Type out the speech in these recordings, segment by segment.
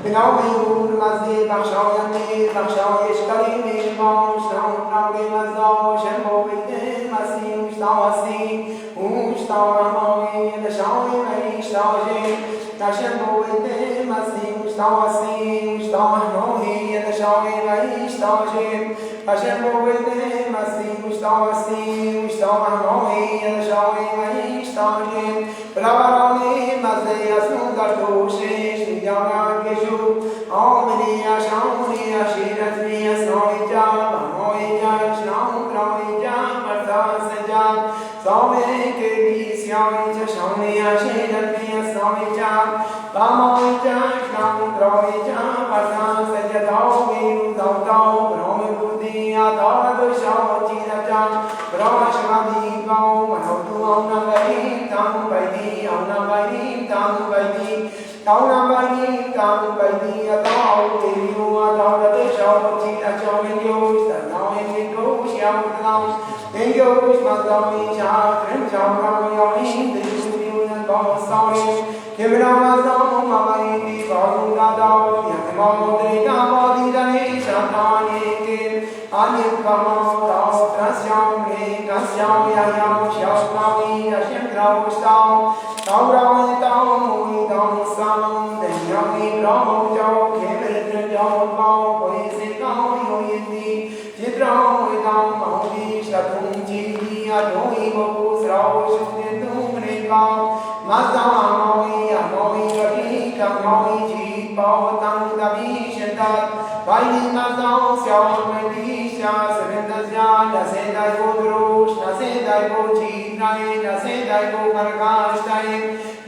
به نام او مزد بخشاینده بخشایش کریم ماشتان نام مزدا شنبو بیده مسیح مشتاسی مشتاهمای نشای میشتاجه نشنبو بیده مسیح مشتاسی مشتاهمای نشای میشتاجه نشنبو بیده مسیح مشتاسی مشتاهمای نشای میشتاجه برابرانی مزده اسنون در توشش دیدارم کشو آمنی اشانی اشیرت می اسنای جام امای جام شنام رای جام مرتاز جام سامه که بیسیانی چشانی اشیرت می اسنای جام امای جام شنام رای جام مرتاز جداو بیرو داو برام بودی آدار دوشا چیز جام براش مدی باو منو آنا بریم تامو بیدی آنا بریم تامو بیدی تاونا بریم تامو بیدی آداو بیرو آدار دوشا چیز جام نیوش تناوی نیوش یاودناوش نیوش مزدامی چاکرم چاکرم یاوشیم دیوشیم باستانش که برام مزدام مبایدی بارون داداو یکمام دریدام دیدنی شانتانی که آنیم کامام داو ترسیام کسیام یایام شیاشنامی یشیم دراوشتام تاوراوی تاوموی تاوستام دنیامی براو جاو که برد جاو باو پویسی کامی ویدی چیدراوی تاو ماویش لطون چیدی ادوی بوز راو شده دوم ریباو مزدام اموی رکی کموی چید باو تنگ دبی شدد بایدی مزدام سیام مدیشا سرندزیان نسیدای بودروش نسیدای بوچید نای نسیدای بو پرکاشتای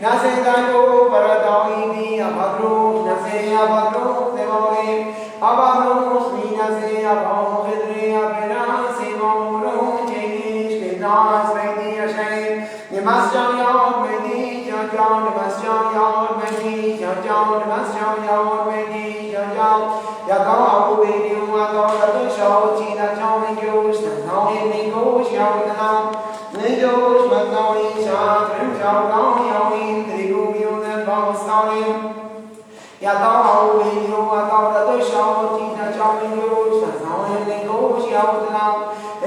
نسیدای بو پردائیدی ابادروش نسی ابادروش دیواری ابادروش می نسی ابا خدری ابراسی مورو چیش که ناز بیدی اشید نماز جان یاد بیدی جان نماز جان یاد بیدی جان نماز جان یاد بیدی جان یا گاو بیدی و گاو شو چینا جان نیوش نای نیوش یاودنام نیوش مزدای شاکرم شاکرام یاوین تریگویون باستانی یا گاو بیدی و گاو شو چینا جان نیوش نای نیوش یاودنام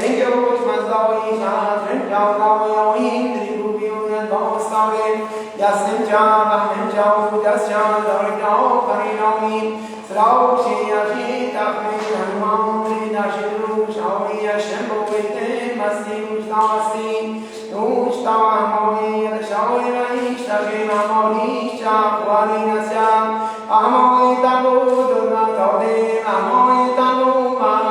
نیوش مزدای شاکرم شاکرام یاوین تریگویون باستانی یا سنجام همجاو دستجان دارجاو پرینامی سراو شیاشی تقمی هنوام ناشروش آوی شنبو بیته مستی مشتاسی نوشتا همانی رشاوی رئیش تقیم همانی شاقوانی نسیام همانی تنو درنا تاده همانی تنو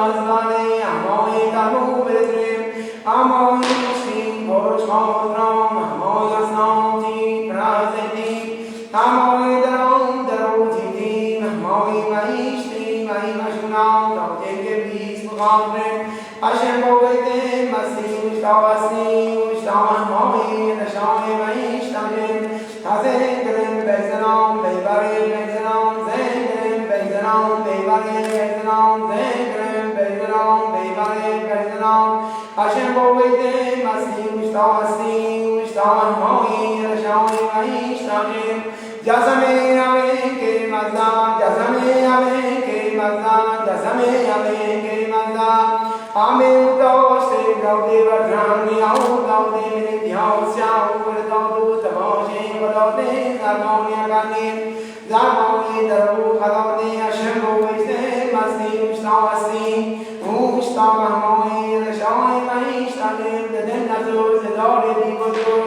مازدانه همانی تنو بدرم همانی شیم برش مادرام همانی اسنام جی پرازدی همانی درام درو جیدی همانی مهیشتی مهی مشونام داده که بیس مقابرم اشم بویده مسیح مشتاسی مشتاهمانی نشان مهیشتانم تازنگرم بزنام بیباری بزنام زنگرم بزنام بیباری بزنام زنگرم بزنام بیباری بزنام اشم بویده مسیح مشتاسی مشتاهمانی نشان مهیشتانم جزمه آمین که مزدان جزمه آمین که مزدان جزمه آمین که مزدان آمین دوسته گودی ورزانی آو گودی من دیاو سیاو ورزادو تماشی ودادی زرمانی اگانی زرمانی درو خدادی اشم بویسته مستی مشتاسی مشتاهمانی رشای مهیشتانیم ددن نزو زدار دی بزرگ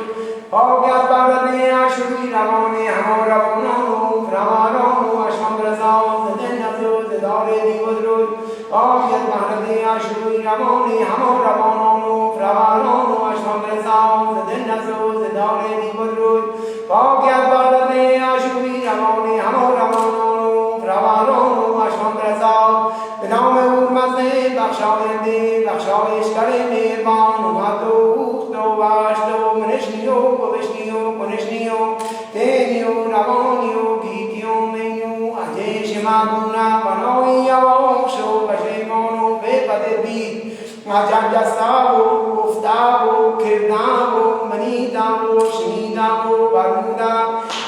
آگیت بردنی اشوی روانی همو روانو فروانو اشم برزاو ددن نزو زدار دی بزرگ آگیت بردنی اشوی روانی همو روانو فروانو اشم برزاو ددن نزو زدار دی بزرگ آگیت بردنی اشوی روانی همو روانو فروانو اشم برزاو به نام او مزد بخشاینده بخشایش کریم مهربان اومد و باشتو منشنیو و بشنیو کنشنیو تینیو روانیو گیتیو مینیو اجیش مگونا پناهی آوشو بشیمانو بپده بید مجم جستاو گفتاو کرداو منی को बरमुदा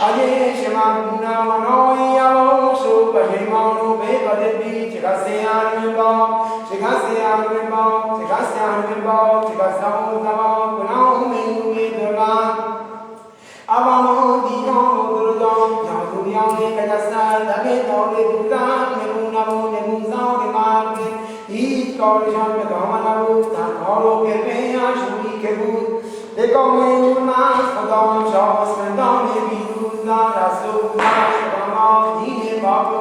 अजे शमागुना मनोई आवोशो पहेमानो बेबदबी चिकासियान में बाओ चिकासियान में बाओ चिकासियान में बाओ चिकासाओ दबाओ गुनाओं में हुए दुर्गान अवामो दीनों दुर्गाओं जहाँ दुनियाओं ने कजसा लगे तौले दुर्गान में मुनावो ने मुंजाओं ने मार्गे ईद कौलिशान में धमानावो तान औरों के पेया शुभी के भूत देखो मैं उन्मास खुदाओं शास में दाने भी दूसरा रसूला रमाओ दीने बाबू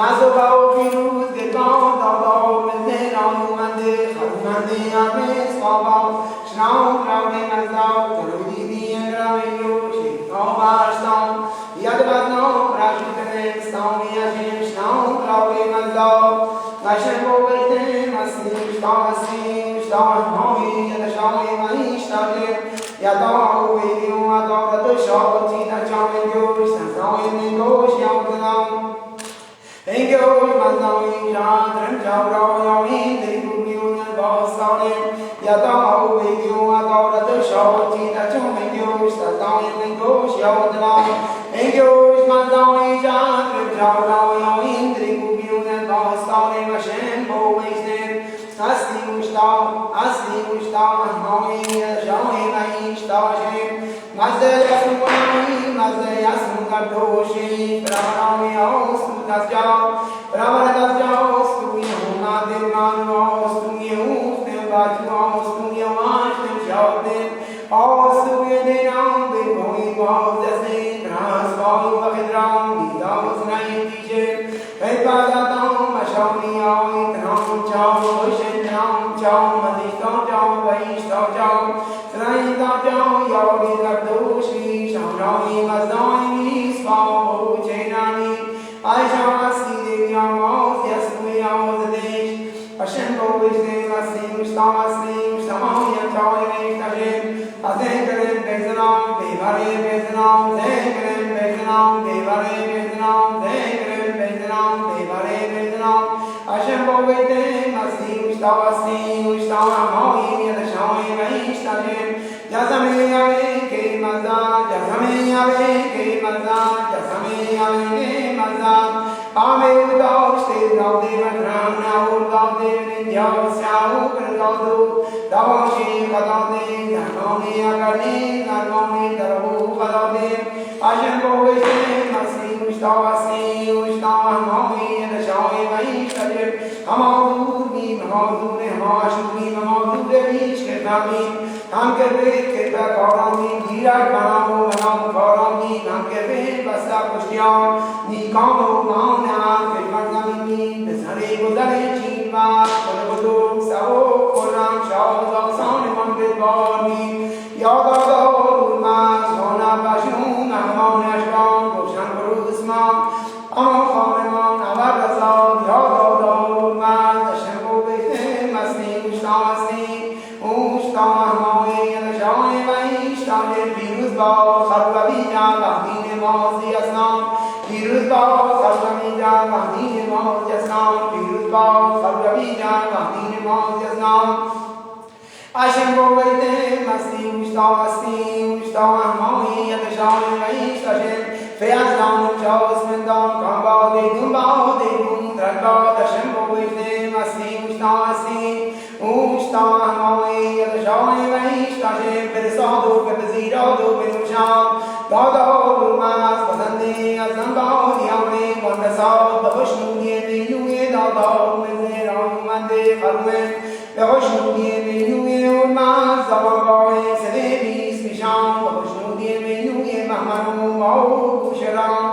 मासो बाओ की रूस के गाँव दादाओ में तेरा मंदे खरुमंदे आमे स्वाबाओ शनाओ रामे मजाओ तरुदी दिए रामे योशी नौबास्ताओ यद बदनाओ राशिद में स्ताओ याशिम शनाओ रामे मजाओ नशो बैठे मस्ती स्ताव नौमी यद शामे महिष्ठाजे यदाओ वेदियो अदाओ तो शावती न चामे योश संसाओ में योश यावदनाओ Engel mandawi jadran jawrawi degumiun basane yadau veyu adaurat shawati nachumengyo sadai mengyo shyodna engel mandawi jadran jawrawi degumiun basane mashen boisne asli ushta nomi shawi maishtaje mazda yasmu kadoshi pranami austu tasjao Brahmana Ostu Yehuna Devmanu Ostu Yehuf Devbatu Ostu Yemash Devshavden Ostu Yedenam Devoi Vavdase Transvalu Vakidram Vidavus Naitijem Vedpadatam Ashami Aitram Chau Vishitram Chau Madhishtam Chau Vaishtam Chau Sraitam Chau Yogi Lakdoshi Shamrami Mazdani Svamo Chenani Aishawasi Devyamos Yasmuyamos Desh Hashem Bovishne Masim Shtamaslim Shtamam Yachawim Tashem Azenkarim Bezanam Devare Bezanam Zenkarim Bezanam Devare Bezanam Zenkarim Bezanam Devare Bezanam Hashem Bovishne Masim Shtamaslim Shtamam Yachawim Tashem Yazame Yave Ke Maza Yazame Yave Ke Maza Yazame Yave Ke Maza Ame Udav State Dav Devan Ram Now Dav Devan India Syau Pradadu Davashi Kadade Dhanoni Akani Dhanoni Darabu Kadade Ashen Bovishne Masim Ushtavasi Ushtavamami and Shawi Vaishtajem Hamadurmi Hamadurne Hamashuni Hamadurne Vishketami Namkerve Keta Kaurami Virat Banamu Banam Kaurami Namkerve Basta Pushtiyan Nikamo Mauna Kemarnami Desare Gudare Chiva Kodabudum Sao Koram Shao Zaksani Mangit Bani Yadada Urma Sona Bashun Amon Ashram Goshan Burusma Amon Khaman Avadasa Yadada Urma Dashamu Bete Masni Ushtavasi Ushtavamami and Shani Vaishtaje Viruzba Kharvavija Vahdine Mazi Asnam Viruzba Kharvavija Vahdine Mazi Asnam Viruzba Kharvavija Vahdine Mazi Asnam Ashem Bovite Masti Ushtavamami and Shani Vaishtaje Feazam Chaos Mendam Kamba De Dum Dragba Ashem Bovite Masti Ushtavamami and Shani Vaishtaje Pesado Pesirado Penusham Dada Urmas Pasande Azambao Yamne Vandasao Bavashnu Yeme Yuye Dada Mezeram Mande Harumen Bavashnu Yeme Yuye Urmas Zavambao Sedevi Smisham Bavashnu Yeme Yuye Mahmanu Mao Kusharam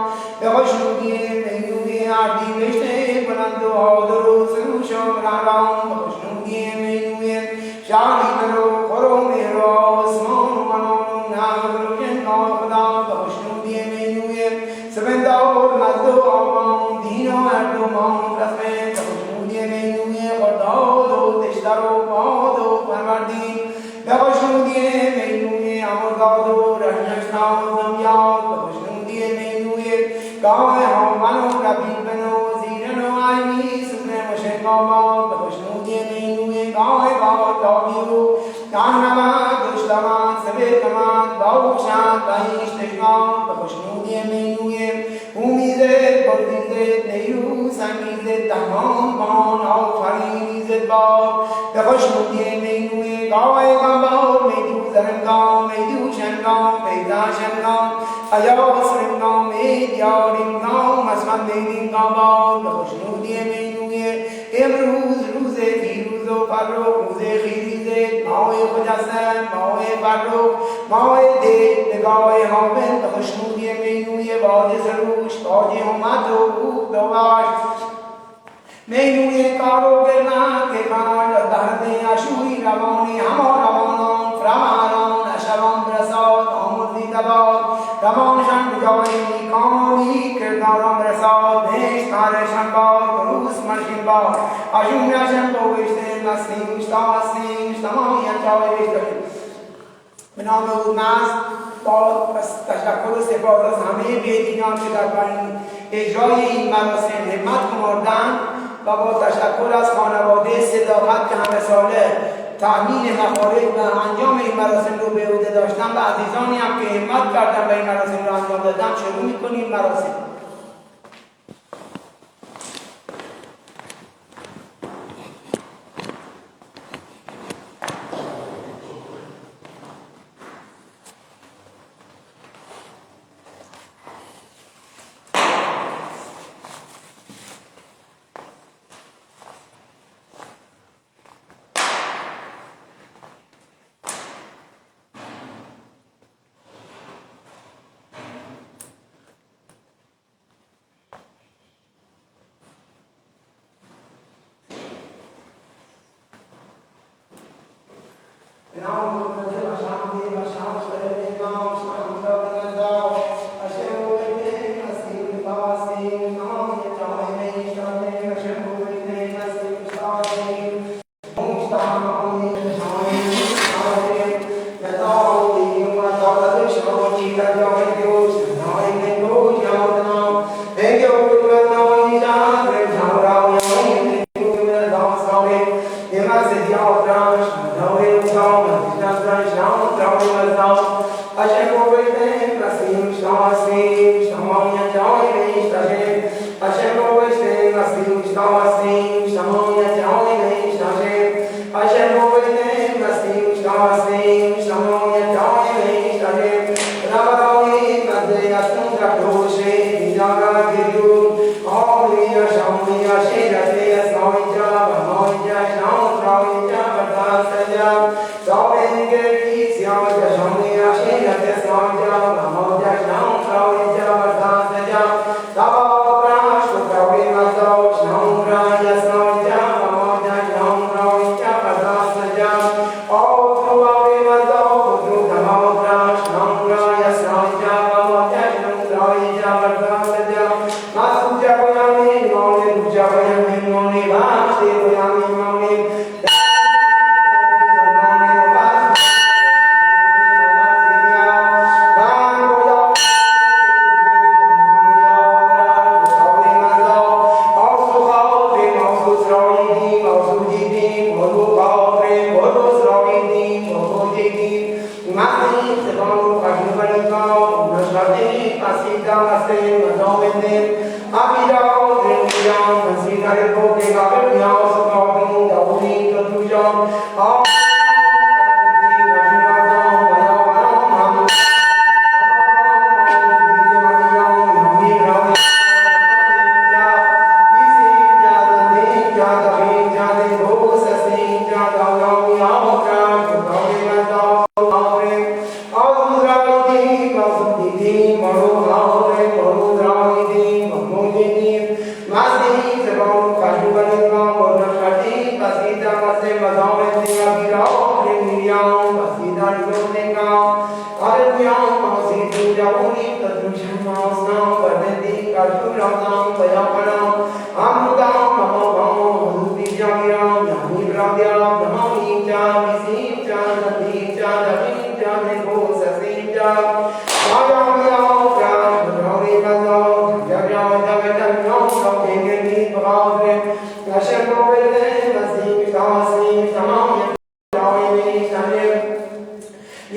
Bavashnu Yeme Yuye Adi Vishne Panando Auduru Sanusham Raram Bavashnu Yeme Yuye Shani Karo Koro Mero Smon Manon Nagru Jenno Padam Bavashnu Yeme Yuye Sabendao Mazdo Amam Dino Ado Mam Prasme Bavashnu Yeme Yuye Ordado Tishtaro Pado Parvadi Bavashnu Yeme Yuye Amorgado Rajnashnao Zamyao Bavashnu Yeme Yuye Gawe Ham Mano Rabi Beno Zirano Aini Supremo Shekama Bavashnu Yeme Yuye Gawe Gawa Taviru Ganama Dushtama Namaste Kamat Bauchan Taish Teshvam Babushnuye Menuye Umizet Bodizet Neiru Samizet Tamon Bon Al Farizet Bob Babushnuye Menuye Gawai Gambao Medu Zarangam Medu Shangam Veda Shangam Ayos Ringam Medya Ringam Asman Medin Gambao Babushnuye Menuye Emruz Ruze Firuzo Farro Ruze Khirize Mawe Khojasem Mawe Farro Mawe De Negawe Hamen Babushnuye Menuye Vade Zarush Vade Homato Dovash Menuye Karo Gerna Kekar Darde Ashuri Ravani Hamor Ravanon Framanon Ashavan Prasad Amurdi Tabad Ravan Shankavai Kamani Kirtaram Prasad Desh Kare Shankar Rus Marshimba Ashumya Shambo Vishten Nasling Shtamasling Shtamaya Chavai Vishten Mename Udnas बहुत तशक्कुर से बहुत हमें बेदियां के दरबार इजराई मरसम हिम्मत कुमर्दान बाबा तशक्कुर از خانواده صداقت که همه ساله تامین مخارج و انجام این مراسم رو به عهده داشتن و عزیزانی هم که همت کردن به این مراسم رو انجام دادن شروع می‌کنیم مراسم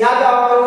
Yada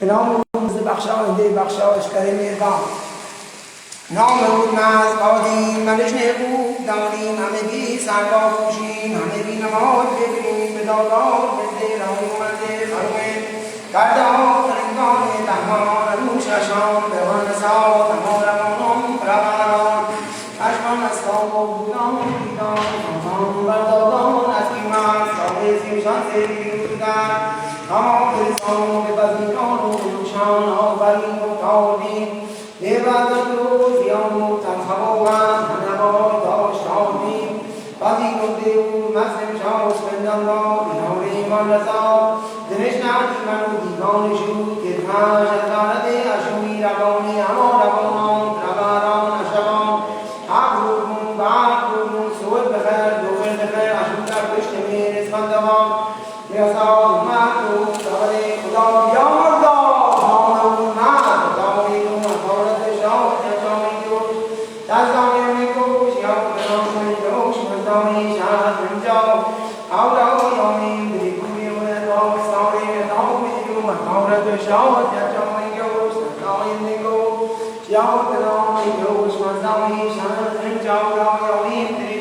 نام روز بخشایش بخشایش کریم مهربان نام بود ناز قادیم منش نبود داریم همگی سربا پوشیم همگی نماز بگیریم به دادار بزده رای اومده خروه کردار رنگان تهمان روش اشان به وانسا تمام روانان روانان اشمان از کام و بودان بیدان تمام بردادان از ایمان ساله سیمشان سیدی بودن تمام برسان به بزیدان و روشان آفرین و تاردین عبادت و زیان و تنخواهان هنوای داشت آمین بزین و دیو مسلم شاوش بندن را اینار ایمان رسا دنش نعتی من و دیگان شود که تاش ازارت اشوی روانی اما روانان روانان اشوان حق روکن بعد روکن سوید بخیر دوخر بخیر اشون در پشت میرس بندوان بیاسا اومد رو دوله خدا بیار داد نام اومد داوی نوم خورد شاو جامی دوش دستانی میکوش یا کنام دوش مزدانی شهد منجا اولا یامی بریگوی و داستانی داوی نوم خورد شاو جامی دوش دستانی میکوش یا کنام دوش مزدانی شهد منجا اولا یامی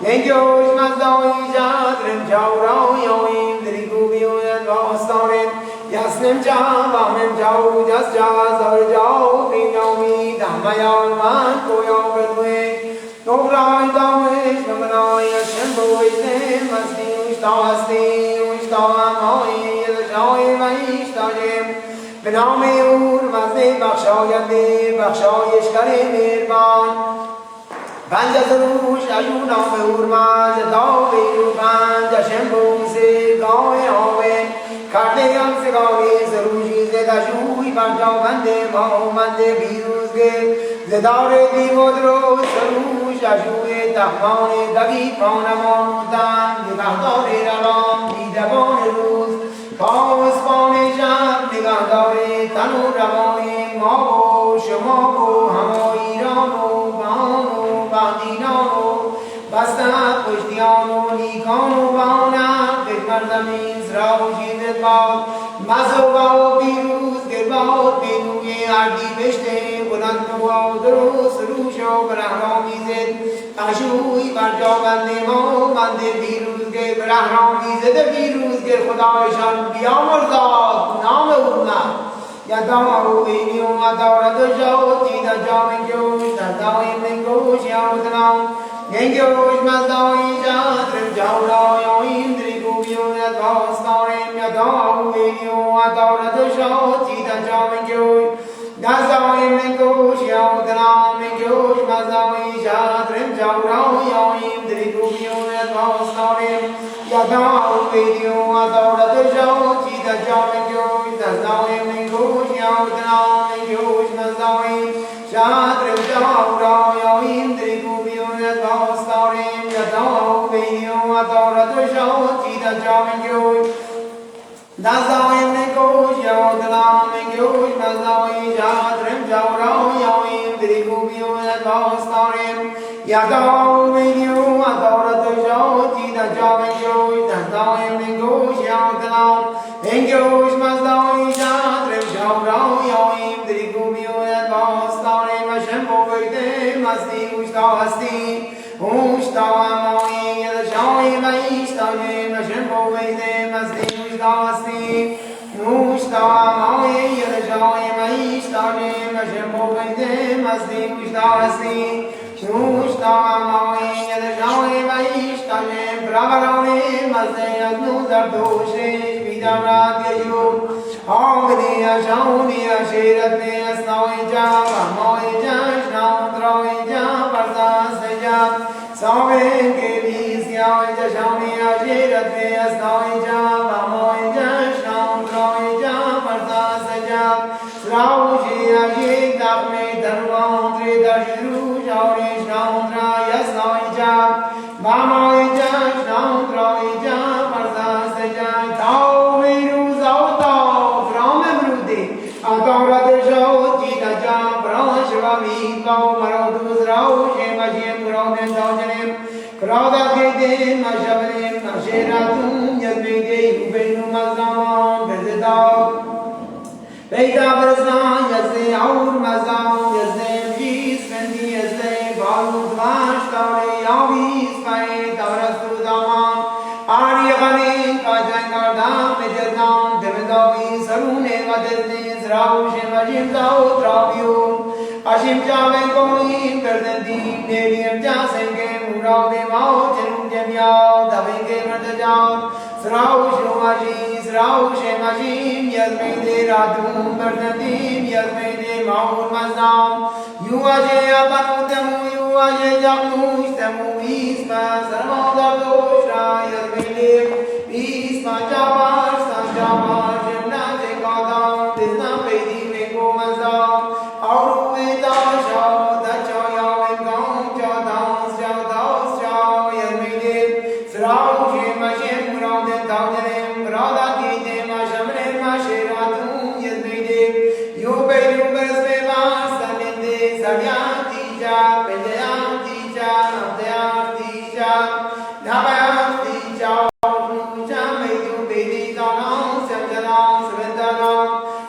Thank you. Jasnim cha vamim chau jas cha sar jau prim yomi dhammayam man koyam pradwe Nobrai dawe shmamanai ashembo isne masni ushtavasti ushtavamai yadashai vaishtajem Benami ur mazne bakshoyande bakshoyesh kare mirban Banja sarush ayuna me urmaz dawe ruban jashembo se gawe hawe Karte am se gawe sarushi se dashui banja bande maho bande virus ge Zedare di modro sarush ashuye tahmane dagi pauna monutan Digahdore ralam didabone ruz Paus paune sham digahdore tanu ramone Mabo shumabo hamo irano bano bandinano Basta pushtiano nikano bauna Vidmar zamin zrao jidet bao Mazo bao virus gerbao benuye ardi beshte Buland bao dros rusho barahram izet Ashui barja bande mo bande virus ge barahram izet virus ge khudayishan biyamrzad naam urna Yadamahu vinyo adara dojao tida jamengyo Tadao imengyo shiamutanam Nengyo ishmazdao isha trim jaura yoim Drikubyo yadvastarim Yadamahu vinyo adara dojao tida jamengyo Nazdao imengyo shiamutanam Nengyo ishmazdao isha trim jaura yoim Drikubyo yadvastarim Yadamahu vinyo adara dojao tida jamengyo Nazdao imengyo Yaudana Yuj Nazawi Shadrim Jaura Yoim Drikubyo Yadvastarim Yadao Vinyo Adora Dojao Tida Jamengyo Nazawi Mengyo Yaudana Yuj Nazawi Shadrim Jaura Yoim Drikubyo Yadvastarim Yadao Vinyo Adora Dojao Tida Jamengyo Nazawi Mengyo Yaudana Mengyo Nazawi Shadrim Jaurao yoim drikubyo yadvastarim Ashembo vete masti ushtavasti Ushtavamoi yadashai vaishtajem Ashembo vete masti ushtavasti Ushtavamoi yadashai vaishtajem Ashembo vete masti ushtavasti Ushtavamoi yadashai vaishtajem Pravarone masti yadnu zardoshe Vidavratyayum Omniya Shauniya Shiratniya Snaoija Vamoija Shnaundraoija Parsasaja Savenke Visyaoija Shauniya Shiratniya Snaoija Vamoija Shnaundraoija Parsasaja Sraujiya Shikdapne Dharmantri Dashiru Shauri Shnaundraya Snaoija Vamoija Shnaundraoija Parsasaja Tau Viru Zautau Adora Dejao Tita Jam Brahma Viko Marodus Rao Shema Jem Groden Dojanim Kroda Gede Mashabanim Nasheratum Yadvide Ubenu Mazam Bezedao Veda Brasna Yazde Aur Mazam Yazde Jis Fendi Yazde Balut Vashtare Yavis Pai Tavrastu Dama Aryaghane Kajangarda Medjadam Demedavi Sarune Vadezne Zrao Shema Jim Zao Travio Ashim Javen Koim Verdandim Neriam Jasenge Murao Devao Jerum Jemyao Davenge Merdajao Zrao Shumaji Zrao Shema Jim Yazmede Radum Verdandim Yazmede Maur Mazdam Yuaje Abanutamu Yuaje Jamu Istamu Isma Sarmada Doshra Yazmede Isma Javar Sanjavar Jemna Jekadam Disna Pedi Meko Mazdam Auru Veda Shao Dacha Yawem Gam Jadam Jadaus Shao Yazmede Zrao Shema Shem Raudem Taujanem Rada Gidem Ashamrem Asheratum Yazmede Yube Yube Sveva Saninde Savyati Ja Pendeyati Ja Namdeyati Ja Nabayati Ja Puja Medu Bedi Danam Samjanam Savendanam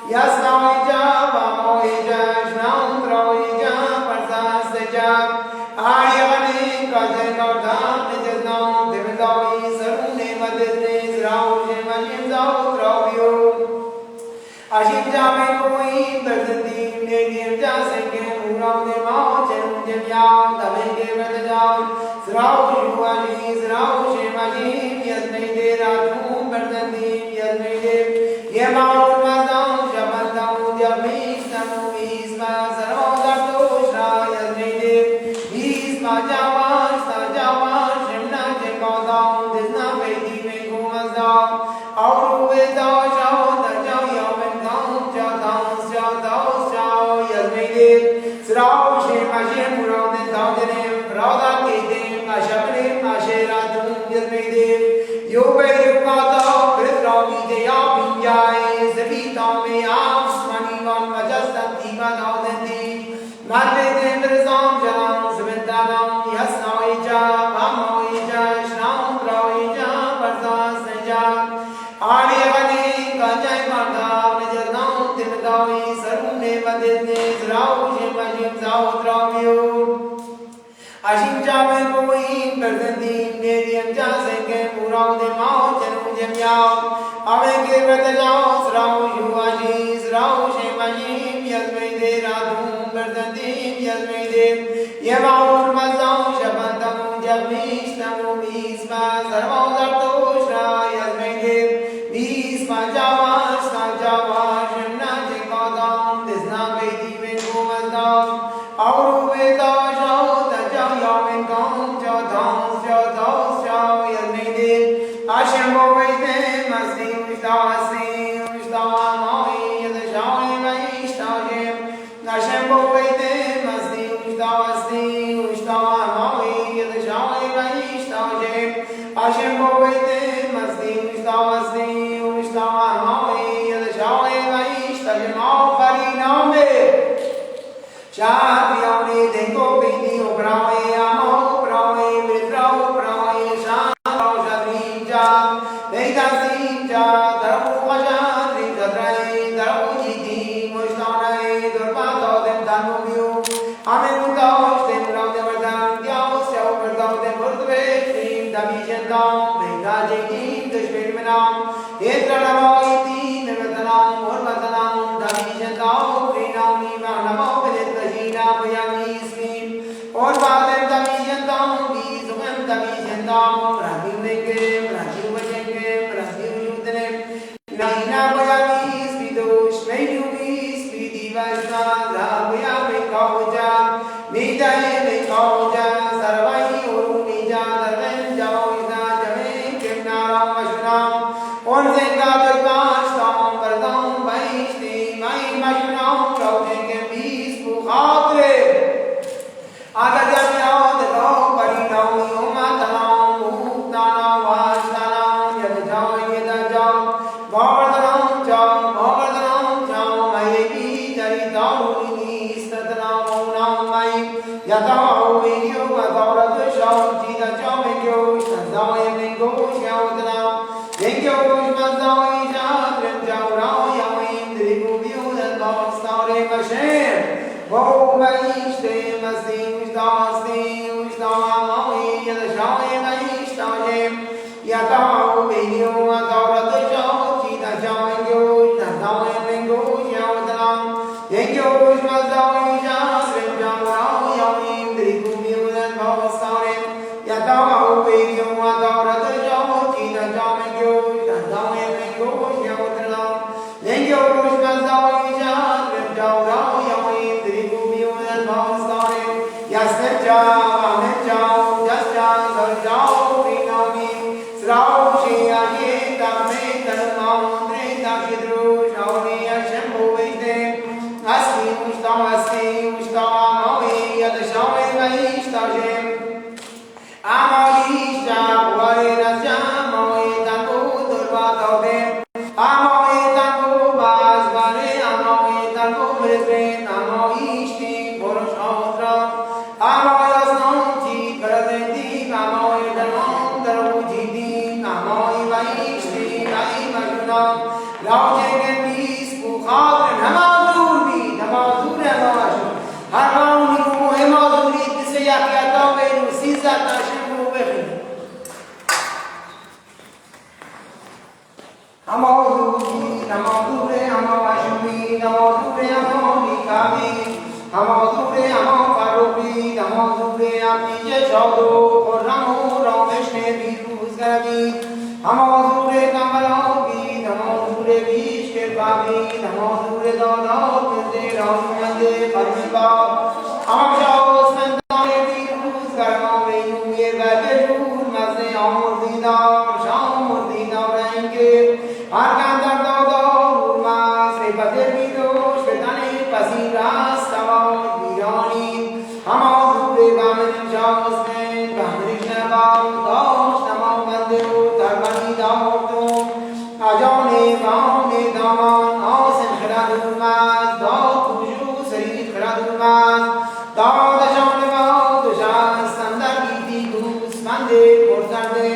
Yasnai Ja Vamoi Ja Shnam Droi Ja Parsas Ja Aryavane Kajan Gautam Nijasnam Devandavi Sarune Madhine Zrao Shema Jim Zao Travio Ashim Jame Koi, Bertandi, Nadium Jasenke, Urao de Mao, Chen Yao, Tameke Bertajam, Srao Shuaji, Srao Shemaji, Yasmede Ratu, Bertandi, Yasmede, Yemao Mazam, Shabandam, Yamish, Tamu, Isma, Sarao Gato, Shra, Yasmede, Isma Jawa, Stajawa, Shemna, Jekadam, Disna, Vedi, Venko Mazam, Auru Veda, Shao, Tajam, Srao Shemashim Puran Taudanim, Prada Kitim, Ashapanim, Asheratum, Yasmedim, Yobe Yukata, Prithra Vidya Pinjai, Savita Meyam, Smanivan, Majastan Tika Naudandi, Madvedim Rizam Jalam, Savindanam, Yasnaija, Mamoija, Shnam Praija, Parsa Saja, Ariyavani, Kajai Mata, Nijanam, Timadawi, Sarune Vadidne, Srao Shemashim Sao Travio, Ashim Javan Koi, Bertandi, Nadium Jasenke, Urao de Mao, Chen Yao, Avenge Bertajao, Srao Shuaji, Srao Shemashim, Yasmede Radum, Bertandi, Yasmede, Yemao Mazam, Shabandam, Jamish, Tamu, Isma, Sarvao Zarto, Shra, Yasmede, Isma Java, Java, Shemna, Jekadam, Disna, Vedi, Venko Mazdam, Auru Veda, Shao, Tajam, Yamenkam, Jadam, Jadam, Shao, Yasmede, Ashem Bovete, Mastim, Vishtasim, Vishtamai, Yadashai, Vaishtajem, Ashem Bovete, Mastim, Vishtasim, Vishtamai, Yadashai, Vaishtajem, Ashem Bovete, Mastim, Vishtasim, Vishtamai, Yadashai, Vaishtajem, Fariname, Shatyamni, Denko, Bindi, Obrawe, Amo, Obrawe, Vitrao, Obrawe, Shantao, Shadrinja, Vedasinja, Darabu, Vajadri, Kadrai, Darabu, Jiti, Mushtanai, Durpato, Dem Danubio, Amemuta, Dem Raudavardam, Gyao, Seo, Verdao, Dem Murtve, Trim, Davijantam, Vedajitim, Deshvirmanam, Etralamo, Iti, Nevatanam, Murmatanam, Davijantam, Trinam, Imanamo, Vedettajina, Vayamismi, Orvatem, Davijantam, Vizumem, Davijantam, Rahim Vengem, Rahim Vajengem, Rahim Yudanem, Naina Vayamis, Vidosh, Meduvis, Vidivashna, Dhavya, Kauja, Vidaye, Kauja, Sarvai, Urunija, Darven, Javoida, Jame, Kemnaram, Ashunam, Onzenga, Durvashtam, Vardam, Vaishti, Mai, Mashunam, Raujengem, Vis, Pukhatre, Agajamya, the Lord, Parinam, Yomatanam, Muktanam, Vashtanam, Yadajam, Yadajam, Vardhanam, Jam, Vardhanam, Jam, Mayepi, Jaritam, Nistatanam, Onam, Mai, Yatao, Video, Adora, Sham, Jida, Jam, Engyo, Shandam, Engyo, Shautanam, Engyo, Mazdawi, Jadrim, Jaura, Yamim, Dribu, and Box, Tare, Mashem, Go, Maishte, Masim, Stastim, Stamai, Yadashai, Maishtajem, Yatao, Video, Adora, Sham, Jida, Jam, Engyo, Shandam, Engyo, Shautanam, Engyo, Mazdawi, Jadrim, Jaura, Yamim, Dribu, and Box, Tare, Yatao, Video, Adora, Sham, Jida, Jam, Engyo, Shandam, Engyo, Shautanam, Engyo, Mazdawi, Jadrim, Jaura, Yamim, Dribu, and Box, Tare, Yasnja, Amnja, Yasja, Sarjao, Vinami, Srao, Shia, Dame, Tanam, Drita, Shidru, Shauni, Shembo, Vite, Asmi, Mustamasti, Mustamami, Yadashawi, Vaishtajem, Amalisha, Varena, Moi, Tango, Durvatodem, Amoi, Tango, Basvare, Amoi, Tango, Brisbane, Amoishti, Boroshotra, Amoyasnanti, Karadenti, Amoi, Dalam, Darujiti, Amoi, Vaishti, Vaimajunam, Raujeng, Peace, Bukhar, Namadurbi, Namadur, Namash, Harmonico, Hemaduri, Pisayaka, Siza, Tashimu, Amaduri, Namadure, Amavashu. करवी नमो दूरे कमलोगी नमो दूरे बीज के पावी नमो दूरे दोनों मिलते राम मंदे परमिता हम जाओ संताने बीरूस कर्मों में यूँगे बैठे रूस मज़े और दीदा शाम और दीदा रहेंगे हर कांतर दो मास रे बदे बीरोस बेताने पसीरा सवाल बीरानी हम दूरे बामन जाओ स्में बामनिश्ना बाम दोष नमो मंदिरो धर्मनी दामोतो आजाने बामने दामान आसन खड़ा दुर्मास दो कुजू शरीर खड़ा दुर्मास दो दशाने बाम दुशास संदर गीती घूस मंदे कोर्संदे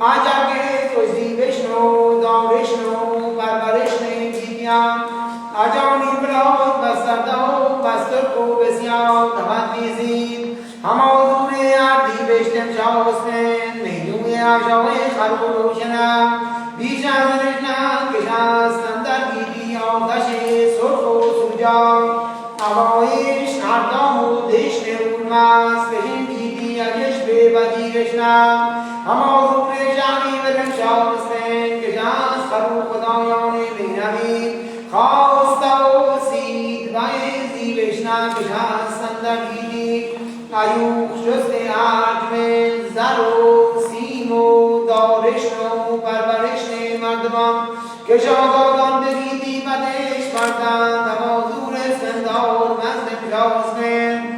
आजा के तुझी विष्णु दो विष्णु परवरिष्णे जीव्यां आजानी ब्रह्म बसदो बसर को बसियां धमाती जीत हम दूरे आदि विष्णु जाओ उसमें नहीं हुए आजाए खरोशना बीजा दृष्णा किशास संदर गीती और दशे सोको सुजा अवोइश नाटमो देश में उन्मास कहीं गीती अजेश बेबदी कृष्णा हम दूरे जानी वरन जाओ उसमें किशास करो खुदायों ने बिनावी खास्ताओ सीध बाए जी विष्णा किशास संदर गीती आयु शुस्ते आठ में ज़रो सीमो दौरिष्णो परवरिष्णे मर्दमं केशव गंधगीति पदेश पड़ता तमो दूरे संदौर मस्तिष्क जाओस्में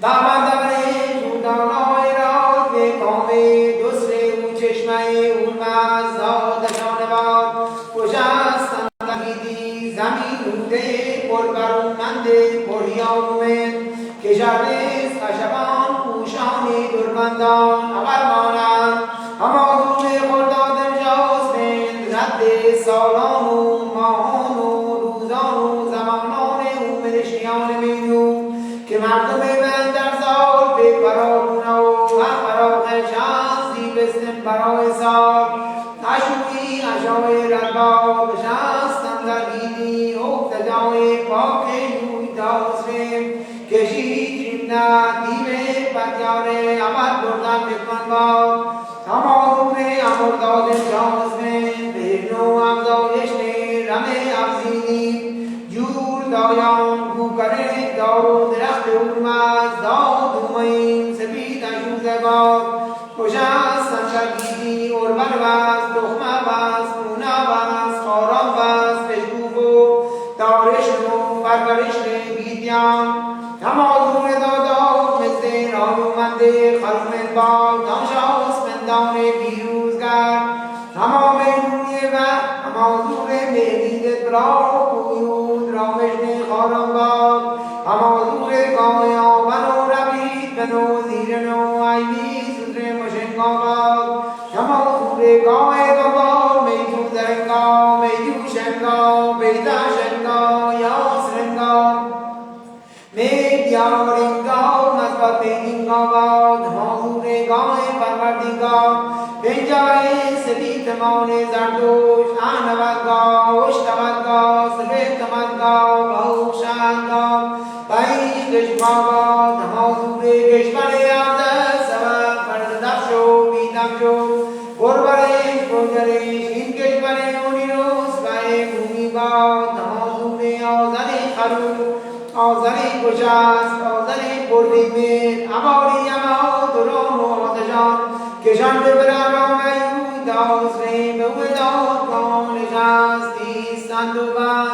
दामा दबरे जुदानोय रात में कौमे दूसरे उचेश्मय उन्मास दाव दशानवाद पुजास संदगीति जमीन उठे और करुण मंदे कोढ़ियाओं में केशादेश अशबान उशाने दुर्बंदान अवरमानान हमारे खुदा दर्जाओं में राते सालानों माहोनों रोज़ानों ज़मानों ने उम्मीदिशियों ने मिलूं कि मर्द में बंदर साल पे परों परों के शांति बिस्मिल परों साल आशुकी आशाएं रबाओ शांत संगीती हो तजाओं पाके युद्धाओं में केशी जिन्ना दीवे पत्यारे अमर बुर्दान बिकमंगाओ हम औदुरे अमर दाउदे जाऊं में बेनो आम दाउ यशने रमे आज़ीनी जूर दाउयां गुकरे दाउ दरख्त उर्मास दाउ दुमईन सभी दाशु ज़बाब खुशास संगीती और बनवास दुखमावास मुनावास औरंवास पेशगुबो दाउरिश्नो परवरिश्ने गीत्यां हम दूरे दो मिलते राम मंदिर खल्क में बाग दमशाओस में दाउने बीरूज़गार हम में दुनिया हम दूरे में नींद ब्राउ कुयूद रामेशने खौरम बाग हम दूरे गाँव बनो रबी बनो ज़ीरनो आईवी सुधरे मशेंगा बाग हम दूरे गाँव बाग में जुज़ेंगा में जुशेंगा बेदा शेंगा यासरेंगा यावरिंगाओ मस्बतेनिंगाओ धमाऊरे गाए परवर्तिगाओ बेंजाए सभी तमाउने ज़रदोश आनवगाओ उष्टवगाओ सवेतमगाओ बहुशांगाओ बाई दुश्मागाओ धमाऊरे दुश्मने आदर सब फर्दशो बीतमशो गोरवरेश गोजरेश इनके बने उनिरोस बाए भूमिगाओ धमाऊरे औज़ने खरू औज़ने कुशास औज़ने कोर्दीमेर अमाउरी अमाउ दुरोनो औज़जान केशान देवरानो आयु दाउस रे बेवदाउ कौम निशास तीस संदुबान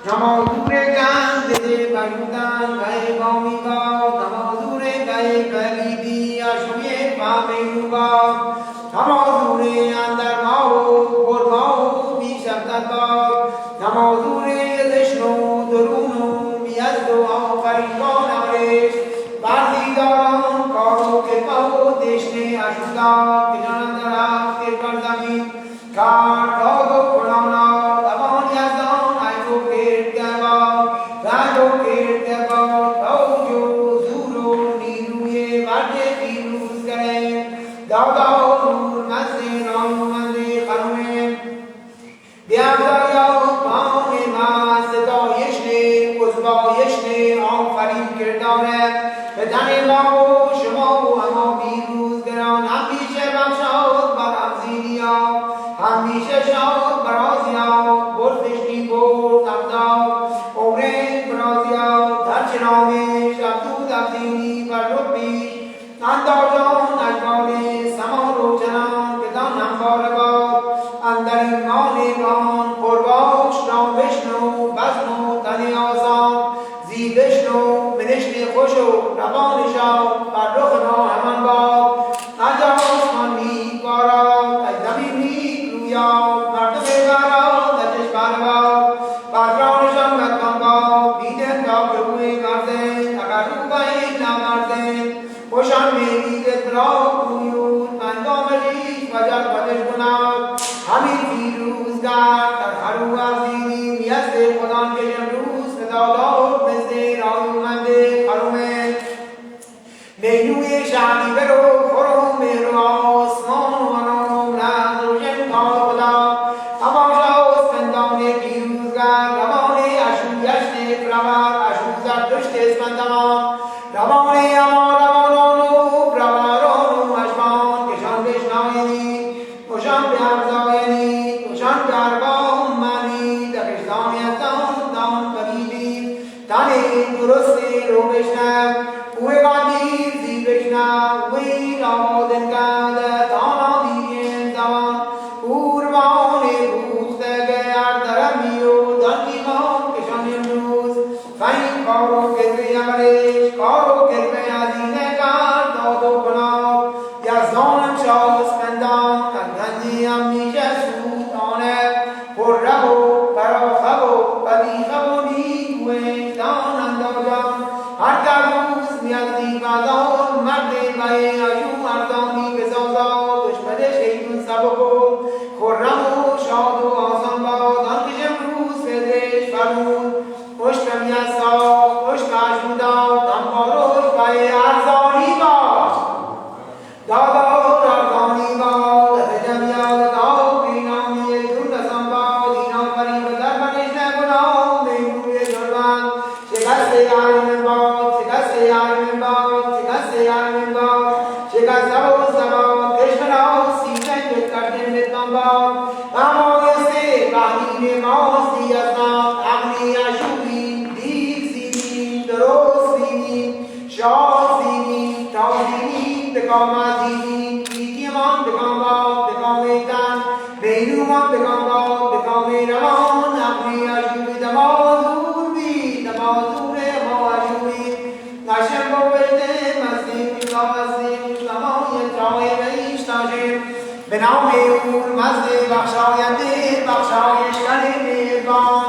नमाउ दूरे गान दे बंदान गए कौमी गाओ नमाउ दूरे गए गलीदी अशुये पामे गाओ नमाउ दूरे अंदर गाओ और गाओ भी शब्द गाओ नमाउ दूरे यदेशनो दुरुनो बियाजो आओ परिकोन अवरेश बाजी दारान कौरों के पाओ देश ने अशुदा किनारा के कर्ज़मी कार लोगों पुराना अबान याज़ान आयो केरतवा राजो केरतवा औजो ज़ूरो नीरुए वाटे नीरुस करे दादाओ नूर मज़े राम मज़े खरुए ब्याज़ायाओ पाने मास तो यशने उज़बा यशने आम फरीम किरदारे बजाने लाओ शमाओ अमाओ बीरूज़ गरान आमी शबाशाओ مانگان قرباش نام بشنو بزنو تنی آسان زی بشنو منشت خوشو روانشان بر رخ همان باد نجاست من نیک بارا از زمین نیک رویا مردم برا دلش برباد بدرانشان بدکان باد بیدن تا به روی گردن اگر رو باید نمردن خوشان میدید را رویون مندام ریش وجر بدش کنم همین فیروزگر در هر عزیزی میزد خدان که امروز ندالات مثل رایومنده خرومه مینوی شهری برو خروم رو آسمان و نام نظر و جنکار خدا هماشا اسپندان فیروزگر روان اشو یشت فرور اشو زردشت اسپندمان روان اما روانان و بروران و اشبان کشان بشناینی کشان بیارزاینی کشان بیاربان منی دقشتانی ازدان دان ببینی تنی درستی رو بشنم اوه گاندی زی بشنم وی رادن گنده تانا دین زمان قربان بوختگه اردرمی و دانی خان کشان امروز فین کارو کلوی امرش کارو کلوی عزیزه کرد داد و کناد یزدانم شاه اسپندان کنگنی همیشه سود آنه پره و براخه و بدیخه و نیکوه دان انداجم هر در روز میازدی مدان مرد بای اشو مردانی بزازا دشمن شیطون سبک و خرم و شاد و آسان باد آنکه امروز فدش فرمود پشت میاسا پشت اشمودان دنباروش بای ارزانی باد دادا ارزانی باد از جمیال داو بینامی دون رسان باد اینا فریم در منش نکنام میموی جربان شکست یارم باد شکست یارم باد شکست یارم باد شکست باد کشمنا سیزن جد کردن بتان باد امایسته بحرین ماستی ازنا اغنی اشوبین دیر زیدین درست زیدین شاد زیدین تا زیدین بکام زیدین بیتیمان بکام باد بکام ایتن بینومان بکام باد بکام روان اغنی اشوبی دمازور بی دمازور ما اشوبی نشم بویده مزدیم زمانی ترای بیش تاجیم به نام او مزد بخشاینده بخشایش کنی میربان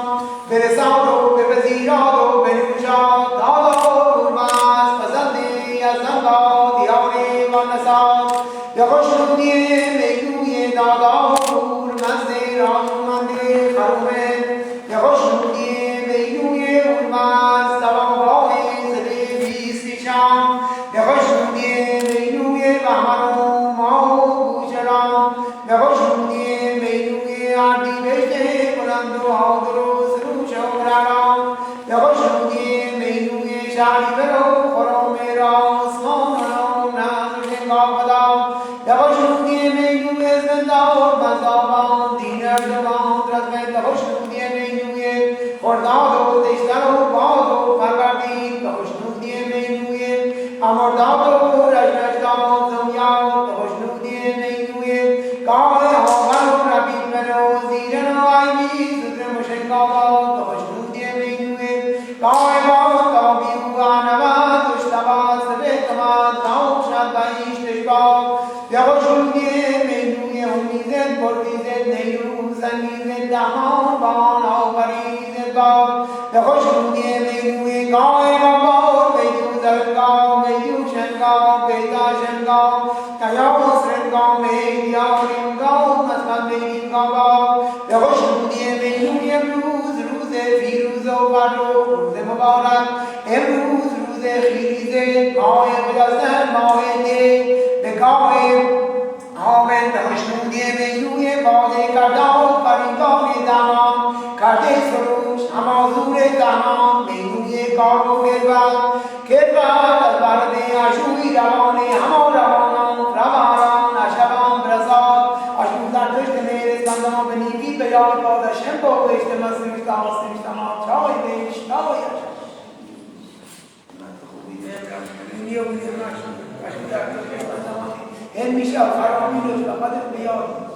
برساد و بپذیراد و بنوشاد داد و قربان پسندی از زنبا دیاری و نساد به خوشنودی میگوی دادا و قور مزد رایومنده خرومه به خوشنودی میگوی قربان سوابای زده بیستی شام به خوشنودی میگوی بهمن و ما به خوشنودی میدوی عردی بشته بلند و حاضر و سروش و برارام به خوشنودی میدوی شهری برو خرام راسمان و نظر جنگا خدا به خوشنودی میدوی زندار بزاوان دین اردوان رزمت به خوشنودی میدوی خرداد و تشتر و باد و پروردین به خوشنودی میدوی امرداد و رشنشتان زمیاد به خوشنودی میدوی گاه آور و ربید منو زیرن و آیمی زدر مشنگاباد به خوشنودی میدوی گاه باد تابی و آنواد اشتباد سبتماد ناو شد بایش تشباد به خوشنودی میدوی همیزد پرویزد نیرو زنیزد دهان بان آوریزد باد به خوشنودی میدوی گاه بابار میدو زرگاه میدو شنگاه بیدا شنگاه تیاس رنگاه میدیارینگاه مصمت میدینگاه به خوشنودی میدوی امروز روز فیروز و برو روز مبارک امروز روز خیریزه ماه بلازن ماه دی به گاه آمد به خوشنودی میدوی باده کردان فریدان دهان کرده سروش همازور دهان میدوی کار و گربت از برد اشوی روانه همان روانان روانان اشوان برساد اشو زردشت میرستان زمان به نیکی به یاد باد شم با بشت مسیحت آسیمشت ما چای بیش چای نیو بیرمش اشو زردشت زمان این میشه فرامی لطفا قدر بیاد